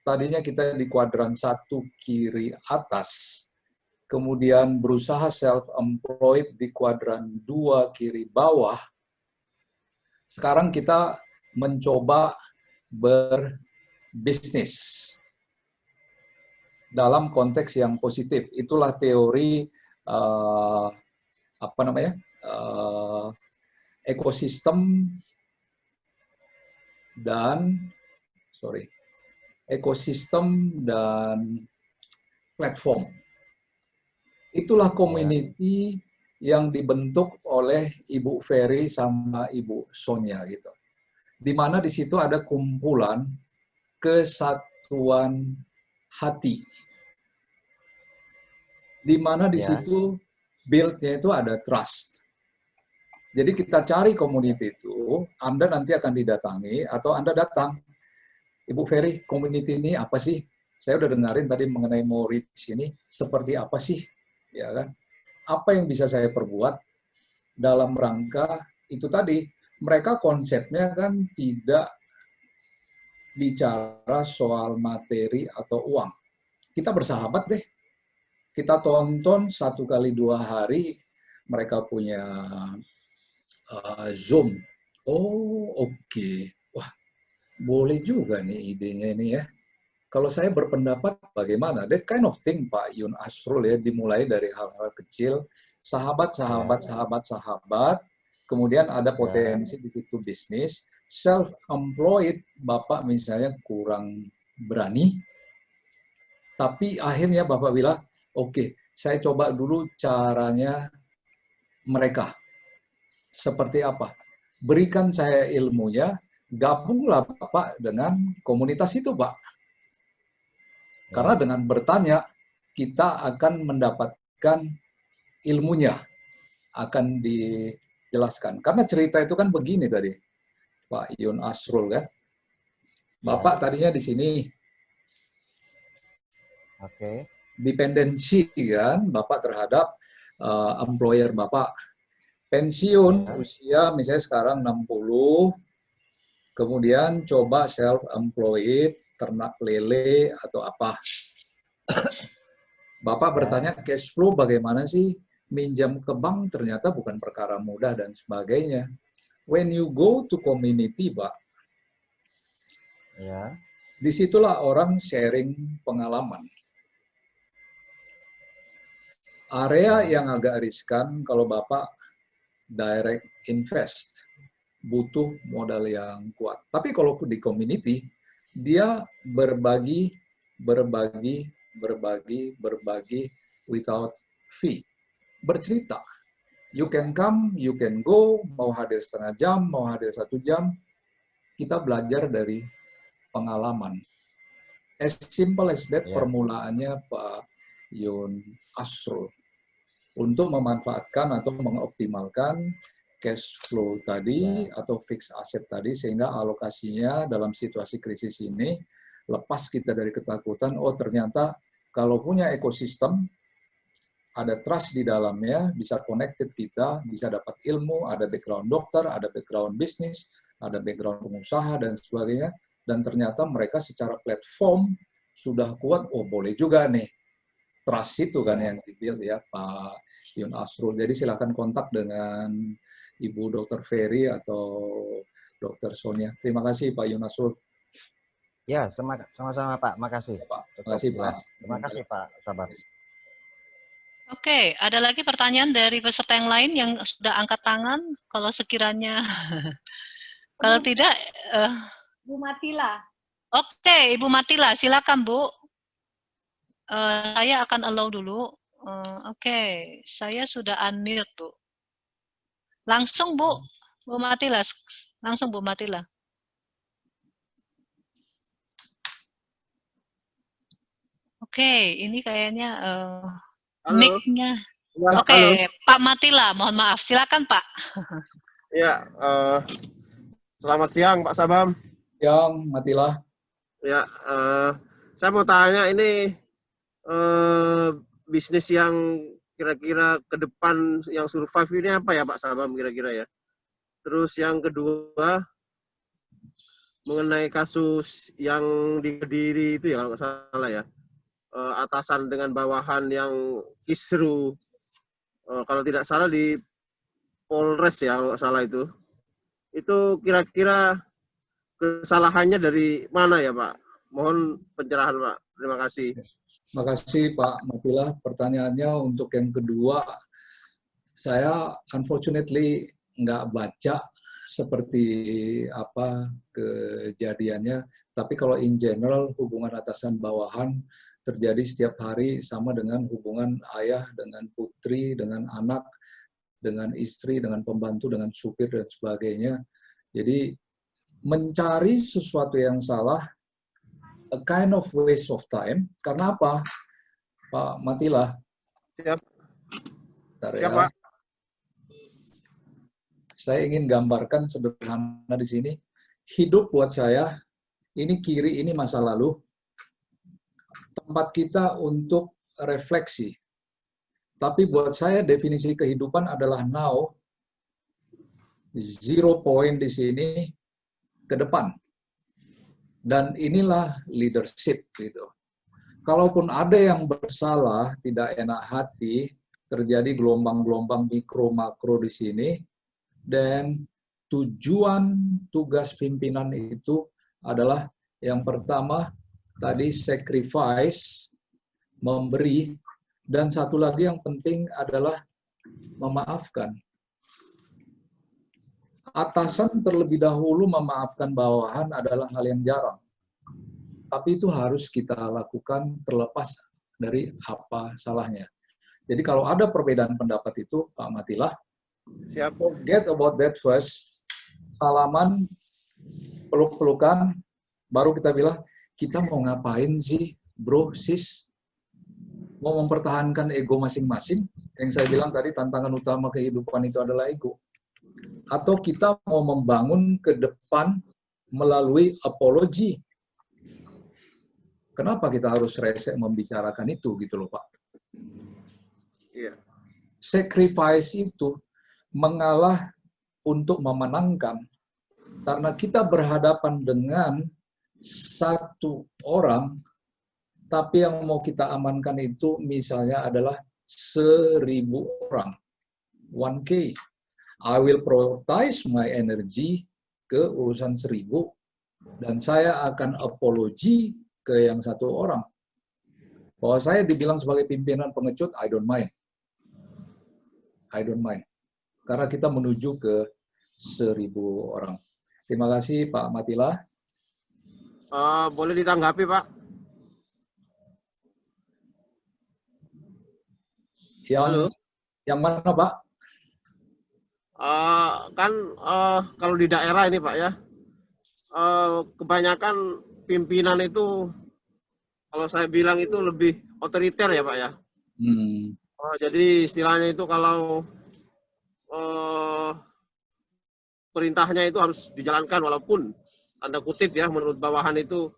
tadinya kita di kuadran 1 kiri atas, kemudian berusaha self-employed di kuadran 2 kiri bawah, sekarang kita mencoba berbisnis dalam konteks yang positif. Itulah teori ekosistem dan platform. Itulah community yang dibentuk oleh Ibu Ferry sama Ibu Sonia gitu. Di mana di situ ada kumpulan kesatuan hati. Di mana di situ build-nya itu ada trust. Jadi kita cari community itu, Anda nanti akan didatangi atau Anda datang. Ibu Ferry, community ini apa sih? Saya udah dengerin tadi mengenai mau reach ini, seperti apa sih? Ya kan? Apa yang bisa saya perbuat dalam rangka itu tadi? Mereka konsepnya kan tidak bicara soal materi atau uang. Kita bersahabat deh. Kita tonton 1 kali 2 hari, mereka punya Zoom. Oh, oke. Wah, boleh juga nih idenya ini ya. Kalau saya berpendapat bagaimana? That kind of thing, Pak Yon Asrul ya, dimulai dari hal-hal kecil, sahabat, kemudian ada potensi di situ bisnis, self-employed, Bapak misalnya kurang berani, tapi akhirnya Bapak bilang, oke, saya coba dulu caranya mereka. Seperti apa? Berikan saya ilmunya, gabunglah Bapak dengan komunitas itu, Pak. Karena dengan bertanya, kita akan mendapatkan ilmunya, akan dijelaskan. Karena cerita itu kan begini tadi, Pak Yon Asrul kan. Bapak tadinya di sini. Oke. Dependensi kan Bapak terhadap employer Bapak. Pensiun usia misalnya sekarang 60, kemudian coba self-employed, ternak lele atau apa. Bapak bertanya cash flow bagaimana sih? minjam ke bank ternyata bukan perkara mudah dan sebagainya. When you go to community, Pak, Ya. disitulah orang sharing pengalaman. Area yang agak riskan kalau Bapak direct invest, butuh modal yang kuat. Tapi kalau di community, dia berbagi without fee. Bercerita. You can come, you can go, mau hadir setengah jam, mau hadir 1 jam, kita belajar dari pengalaman. As simple as that, permulaannya Pak Yun Asrul. Untuk memanfaatkan atau mengoptimalkan cash flow tadi atau fixed asset tadi, sehingga alokasinya dalam situasi krisis ini, lepas kita dari ketakutan, oh ternyata kalau punya ekosistem, ada trust di dalamnya, bisa connected kita, bisa dapat ilmu, ada background dokter, ada background bisnis, ada background pengusaha, dan sebagainya. Dan ternyata mereka secara platform sudah kuat, oh boleh juga nih. Trust itu kan yang dibuild ya Pak Yun Asrul. Jadi silakan kontak dengan Ibu Dr. Ferry atau Dr. Sonia. Terima kasih Pak Yun Asrul. Ya, sama-sama Pak. Makasih. Ya, Pak. Terima kasih Pak. Terima kasih Pak Sabar. Oke, ada lagi pertanyaan dari peserta yang lain yang sudah angkat tangan? Kalau sekiranya, kalau tidak, Bu Matila. Oke, Ibu Matila, silakan Bu. Saya akan allow dulu. Oke, saya sudah unmute Bu. Langsung Bu Matila, langsung Bu Matila. Oke, ini kayaknya mic-nya. Oke, Pak Matila, mohon maaf. Silakan Pak. Ya, selamat siang Pak Sabam. Siang, Matila. Ya, saya mau tanya ini bisnis yang kira-kira ke depan yang survive ini apa ya Pak Sabam kira-kira ya. Terus yang kedua mengenai kasus yang di Kediri itu ya kalau nggak salah ya. Atasan dengan bawahan yang kisru, kalau tidak salah di Polres ya kalau nggak salah itu kira-kira kesalahannya dari mana ya Pak? Mohon pencerahan Pak. Terima kasih. Terima kasih Pak Matila. Pertanyaannya untuk yang kedua, saya unfortunately nggak baca seperti apa kejadiannya, tapi kalau in general hubungan atasan bawahan terjadi setiap hari sama dengan hubungan ayah dengan putri, dengan anak, dengan istri, dengan pembantu, dengan supir, dan sebagainya. Jadi mencari sesuatu yang salah, a kind of waste of time. Karena apa, Pak Matila? Siap. Bentar, Siap, ya. Pak. Saya ingin gambarkan sederhana di sini. Hidup buat saya, ini kiri, ini masa lalu. Tempat kita untuk refleksi. Tapi buat saya definisi kehidupan adalah now, 0 point di sini, ke depan. Dan inilah leadership gitu. Kalaupun ada yang bersalah, tidak enak hati, terjadi gelombang-gelombang mikro makro di sini, dan tujuan tugas pimpinan itu adalah yang pertama tadi sacrifice, memberi, dan satu lagi yang penting adalah memaafkan. Atasan terlebih dahulu memaafkan bawahan adalah hal yang jarang. Tapi itu harus kita lakukan terlepas dari apa salahnya. Jadi kalau ada perbedaan pendapat itu, Pak Matila, siap. Forget about that first. Salaman, peluk-pelukan, baru kita bilang, kita mau ngapain sih, bro, sis? Mau mempertahankan ego masing-masing? Yang saya bilang tadi, tantangan utama kehidupan itu adalah ego. Atau kita mau membangun ke depan melalui apologi. Kenapa kita harus rese membicarakan itu, gitu loh, Pak? Iya. Sacrifice itu mengalah untuk memenangkan. Karena kita berhadapan dengan satu orang, tapi yang mau kita amankan itu misalnya adalah 1.000 orang. 1K. I will prioritize my energy ke urusan 1.000 dan saya akan apology ke yang 1 orang. Bahwa saya dibilang sebagai pimpinan pengecut, I don't mind. I don't mind. Karena kita menuju ke 1.000 orang. Terima kasih Pak Matila. Boleh ditanggapi Pak? Halo? Yang mana Pak? Kalau di daerah ini Pak ya, kebanyakan pimpinan itu, kalau saya bilang itu lebih otoriter ya Pak ya. Jadi istilahnya itu kalau perintahnya itu harus dijalankan walaupun tanda kutip ya menurut bawahan itu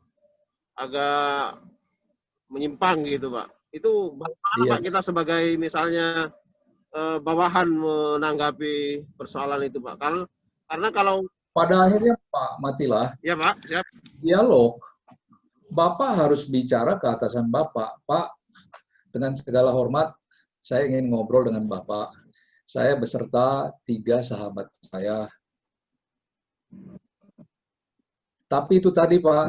agak menyimpang gitu Pak. Itu bagaimana Pak kita sebagai misalnya bawahan menanggapi persoalan itu Pak? Karena kalau pada akhirnya Pak Matila, ya Pak, siap. Dialog, Bapak harus bicara ke atasan Bapak. Pak, dengan segala hormat, saya ingin ngobrol dengan Bapak. Saya beserta 3 sahabat saya. Tapi itu tadi Pak,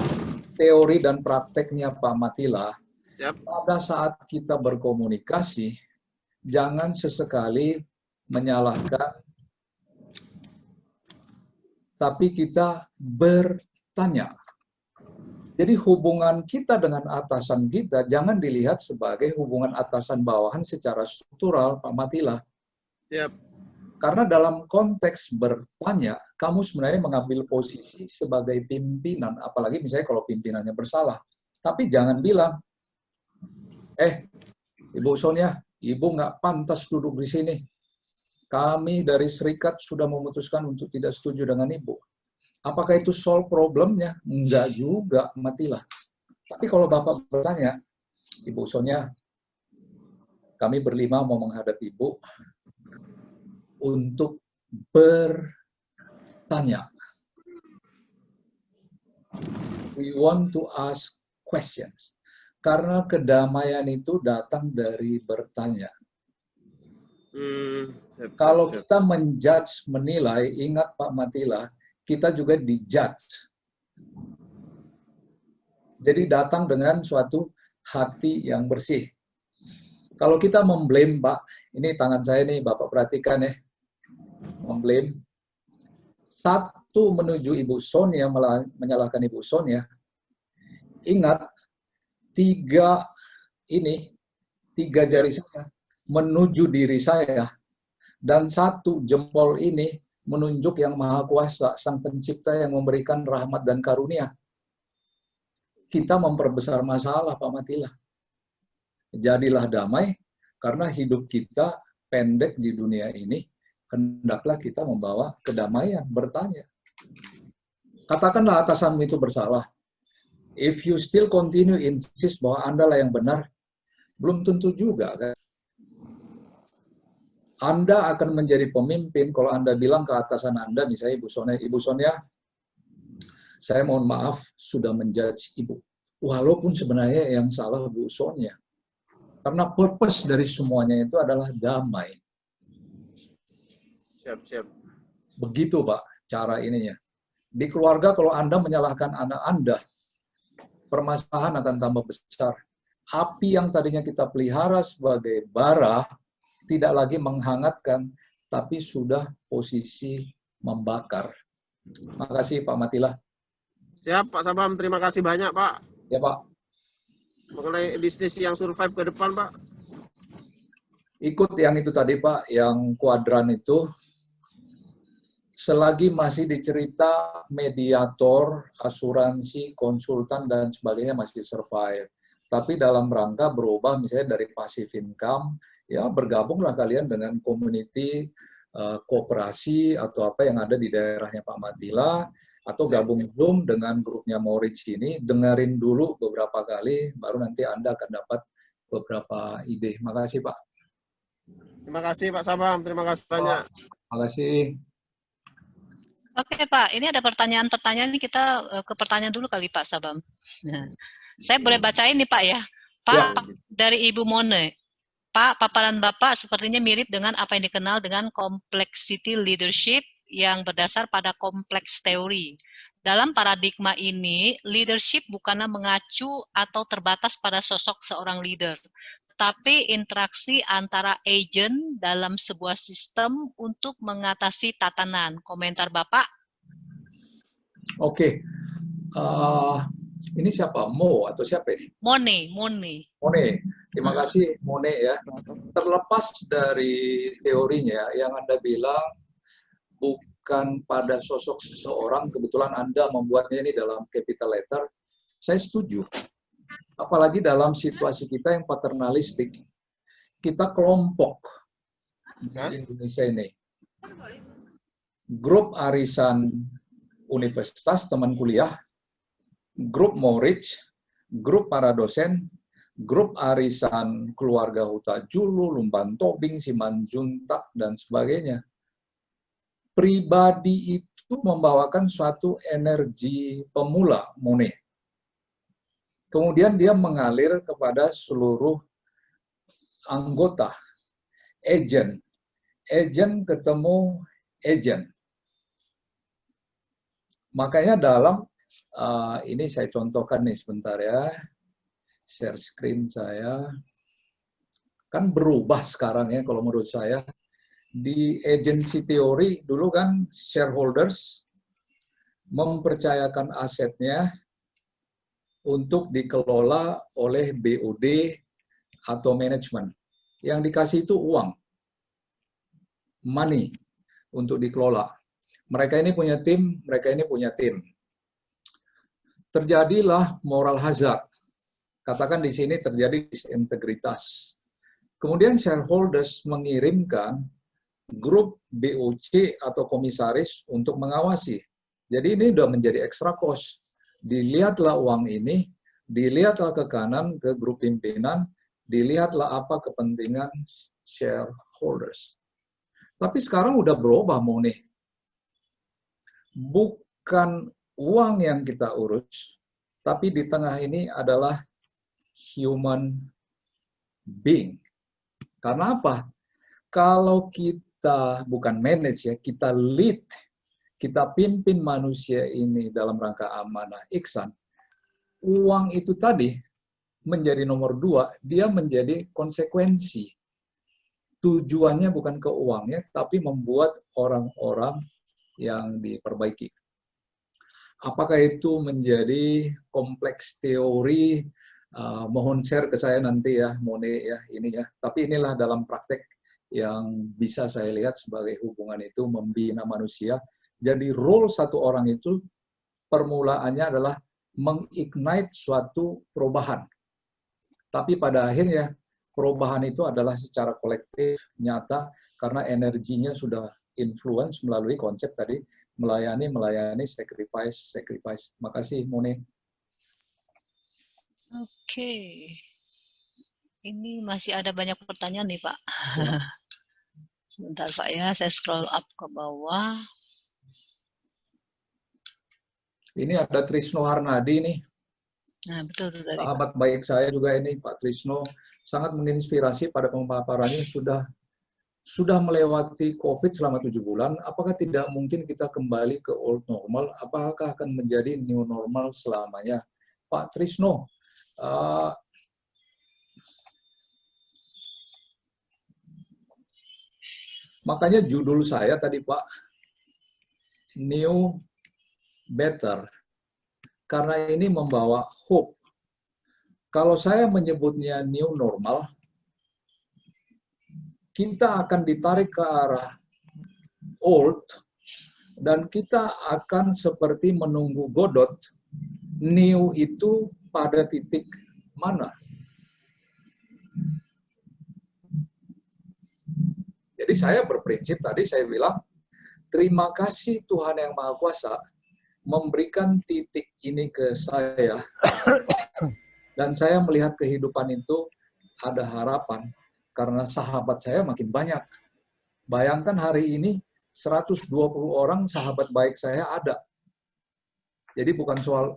teori dan prakteknya Pak Matila, pada saat kita berkomunikasi, jangan sesekali menyalahkan, tapi kita bertanya. Jadi hubungan kita dengan atasan kita jangan dilihat sebagai hubungan atasan bawahan secara struktural, Pak Matila. Karena dalam konteks bertanya, kamu sebenarnya mengambil posisi sebagai pimpinan, apalagi misalnya kalau pimpinannya bersalah. Tapi jangan bilang, Ibu Sonia, Ibu nggak pantas duduk di sini. Kami dari serikat sudah memutuskan untuk tidak setuju dengan Ibu. Apakah itu solve problemnya? Enggak juga, Matila. Tapi kalau Bapak bertanya, Ibu Sonia, kami berlima mau menghadap Ibu untuk bertanya. We want to ask questions. Karena kedamaian itu datang dari bertanya. Kalau kita menjudge, menilai, ingat Pak Matila, kita juga dijudge. Jadi datang dengan suatu hati yang bersih. Kalau kita memblame, Pak, ini tangan saya nih, Bapak perhatikan ya, memblame. 1 menuju Ibu Sonia, menyalahkan Ibu Sonia. Ingat, 3 jari saya menuju diri saya, dan 1 jempol ini menunjuk yang Maha Kuasa, Sang Pencipta yang memberikan rahmat dan karunia. Kita memperbesar masalah, Pak Matila. Jadilah damai, karena hidup kita pendek di dunia ini, hendaklah kita membawa kedamaian, bertanya. Katakanlah atasanmu itu bersalah. If you still continue insist bahwa Anda lah yang benar, belum tentu juga kan. Anda akan menjadi pemimpin kalau Anda bilang ke atasan Anda, misalnya Ibu Sonia, saya mohon maaf sudah menjudge Ibu. Walaupun sebenarnya yang salah Bu Sonia. Karena purpose dari semuanya itu adalah damai. Siap. Begitu Pak, cara ininya. Di keluarga kalau Anda menyalahkan anak Anda, permasalahan akan tambah besar. Api yang tadinya kita pelihara sebagai bara, tidak lagi menghangatkan, tapi sudah posisi membakar. Makasih Pak Matila. Siap Pak Sabam, terima kasih banyak Pak. Ya Pak. Mengenai bisnis yang survive ke depan Pak. Ikut yang itu tadi Pak, yang kuadran itu, selagi masih dicerita mediator, asuransi, konsultan, dan sebagainya masih survive. Tapi dalam rangka berubah misalnya dari passive income, ya bergabunglah kalian dengan community, kooperasi, atau apa yang ada di daerahnya Pak Matila, atau gabung Zoom dengan grupnya Moritz ini, dengerin dulu beberapa kali, baru nanti Anda akan dapat beberapa ide. Makasih Pak. Terima kasih Pak Sabam, terima kasih banyak. Terima kasih. Oke Pak, ini ada pertanyaan-pertanyaan ini kita ke pertanyaan dulu kali Pak Sabam. Nah, saya boleh bacain nih Pak ya. Pak, dari Ibu Mone. Pak, paparan Bapak sepertinya mirip dengan apa yang dikenal dengan complexity leadership yang berdasar pada kompleks teori. Dalam paradigma ini, leadership bukanlah mengacu atau terbatas pada sosok seorang leader, tetapi interaksi antara agent dalam sebuah sistem untuk mengatasi tatanan. Komentar Bapak? Oke. Ini siapa? Mo atau siapa ini? Mone. Terima kasih Mone ya. Terlepas dari teorinya yang Anda bilang bukan pada sosok seseorang, kebetulan Anda membuatnya ini dalam capital letter, saya setuju. Apalagi dalam situasi kita yang paternalistik. Kita kelompok di Indonesia ini. Grup arisan universitas, teman kuliah, grup Morich, grup para dosen, grup arisan keluarga Huta Julu, Lumban Tobing, Simanjuntak, dan sebagainya. Pribadi itu membawakan suatu energi pemula, Mone. Kemudian dia mengalir kepada seluruh anggota, agent. Agent ketemu agent. Makanya dalam, ini saya contohkan nih sebentar ya, share screen saya, kan berubah sekarang ya kalau menurut saya. Di agency teori dulu kan shareholders mempercayakan asetnya untuk dikelola oleh BOD atau manajemen. Yang dikasih itu uang, money, untuk dikelola. Mereka ini punya tim, mereka ini punya tim. Terjadilah moral hazard. Katakan di sini terjadi disintegritas. Kemudian shareholders mengirimkan grup BOC atau komisaris untuk mengawasi. Jadi ini sudah menjadi extra cost. Dilihatlah uang ini, dilihatlah ke kanan, ke grup pimpinan, dilihatlah apa kepentingan shareholders. Tapi sekarang udah berubah, Mone. Bukan uang yang kita urus, tapi di tengah ini adalah human being. Karena apa? Kalau kita bukan manage ya, kita lead, kita pimpin manusia ini dalam rangka amanah ihsan, uang itu tadi menjadi nomor 2, dia menjadi konsekuensi. Tujuannya bukan ke uangnya, tapi membuat orang-orang yang diperbaiki. Apakah itu menjadi kompleks teori? Mohon share ke saya nanti ya, Mone ya, ini ya. Tapi inilah dalam praktek yang bisa saya lihat sebagai hubungan itu membina manusia. Jadi role satu orang itu permulaannya adalah mengignite suatu perubahan. Tapi pada akhirnya perubahan itu adalah secara kolektif, nyata, karena energinya sudah influence melalui konsep tadi, melayani, sacrifice. Makasih, Mone. Oke. Ini masih ada banyak pertanyaan nih, Pak. Ya. Sebentar, Pak ya, saya scroll up ke bawah. Ini ada Trisno Harnadi nih. Nah, betul tadi, Pak. Sahabat baik saya juga ini, Pak Trisno. Sangat menginspirasi pada pemaparannya, sudah melewati COVID selama 7 bulan. Apakah tidak mungkin kita kembali ke old normal? Apakah akan menjadi new normal selamanya? Pak Trisno, makanya judul saya tadi, Pak, New Better, karena ini membawa hope. Kalau saya menyebutnya new normal, kita akan ditarik ke arah old, dan kita akan seperti menunggu Godot, new itu pada titik mana? Jadi saya berprinsip tadi saya bilang, terima kasih Tuhan Yang Maha Kuasa memberikan titik ini ke saya, dan saya melihat kehidupan itu ada harapan, karena sahabat saya makin banyak. Bayangkan hari ini 120 orang sahabat baik saya ada. Jadi bukan soal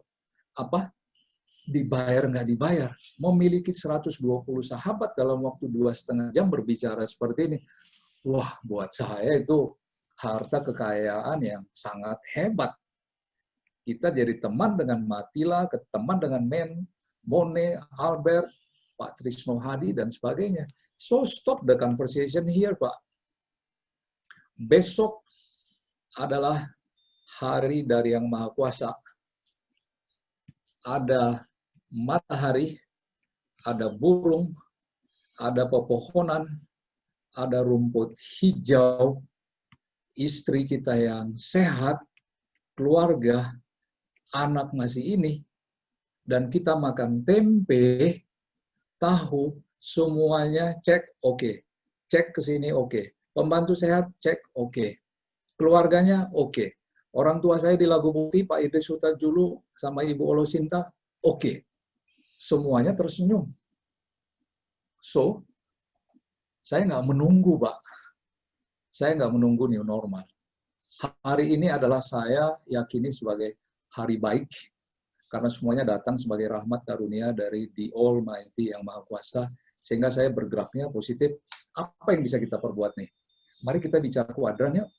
dibayar nggak dibayar. Memiliki 120 sahabat dalam waktu 2,5 jam berbicara seperti ini. Wah, buat saya itu harta kekayaan yang sangat hebat. Kita jadi teman dengan Matila, teman dengan Mone, Albert, Pak Trisno Hadi, dan sebagainya. So, stop the conversation here, Pak. Besok adalah hari dari Yang Maha Kuasa. Ada matahari, ada burung, ada pepohonan, ada rumput hijau, istri kita yang sehat, keluarga, anak masih ini, dan kita makan tempe, tahu, semuanya cek oke. Cek ke sini oke. Pembantu sehat cek oke. Keluarganya oke. Orang tua saya di Lagu Putih, Pak Idris Hutajulu sama Ibu Olosinta, oke. Semuanya tersenyum. So, saya nggak menunggu, Pak. Saya nggak menunggu new normal. Hari ini adalah saya yakini sebagai hari baik, karena semuanya datang sebagai rahmat karunia dari The Almighty Yang Maha Kuasa, sehingga saya bergeraknya positif. Apa yang bisa kita perbuat nih? Mari kita bicara kuadran yuk.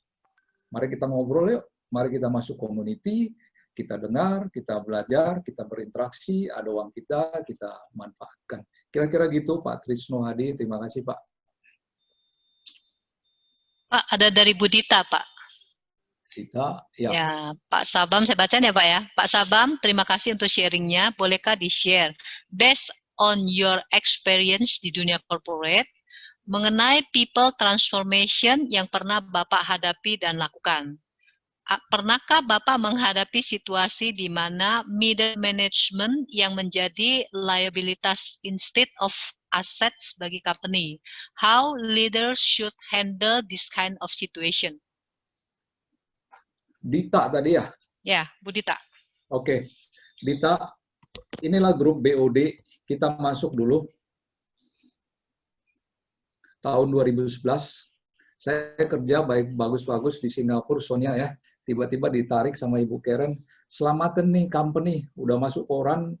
Mari kita ngobrol yuk. Mari kita masuk community, kita dengar, kita belajar, kita berinteraksi, ada uang kita manfaatkan. Kira-kira gitu, Pak Trisno Hadi. Terima kasih, Pak. Pak, ada dari Budita, Pak. Kita, ya. Ya, Pak Sabam, saya bacain ya Pak ya. Pak Sabam, terima kasih untuk sharingnya. Bolehkah di-share? Based on your experience di dunia corporate, mengenai people transformation yang pernah Bapak hadapi dan lakukan. Pernahkah Bapak menghadapi situasi di mana middle management yang menjadi liabilitas instead of assets bagi company? How leaders should handle this kind of situation? Dita tadi ya? Ya, Bu Dita. Oke. Dita, inilah grup BOD. Kita masuk dulu. Tahun 2011, saya kerja bagus-bagus di Singapura, Sonia ya. Tiba-tiba ditarik sama Ibu Karen, selamatan nih company, udah masuk koran,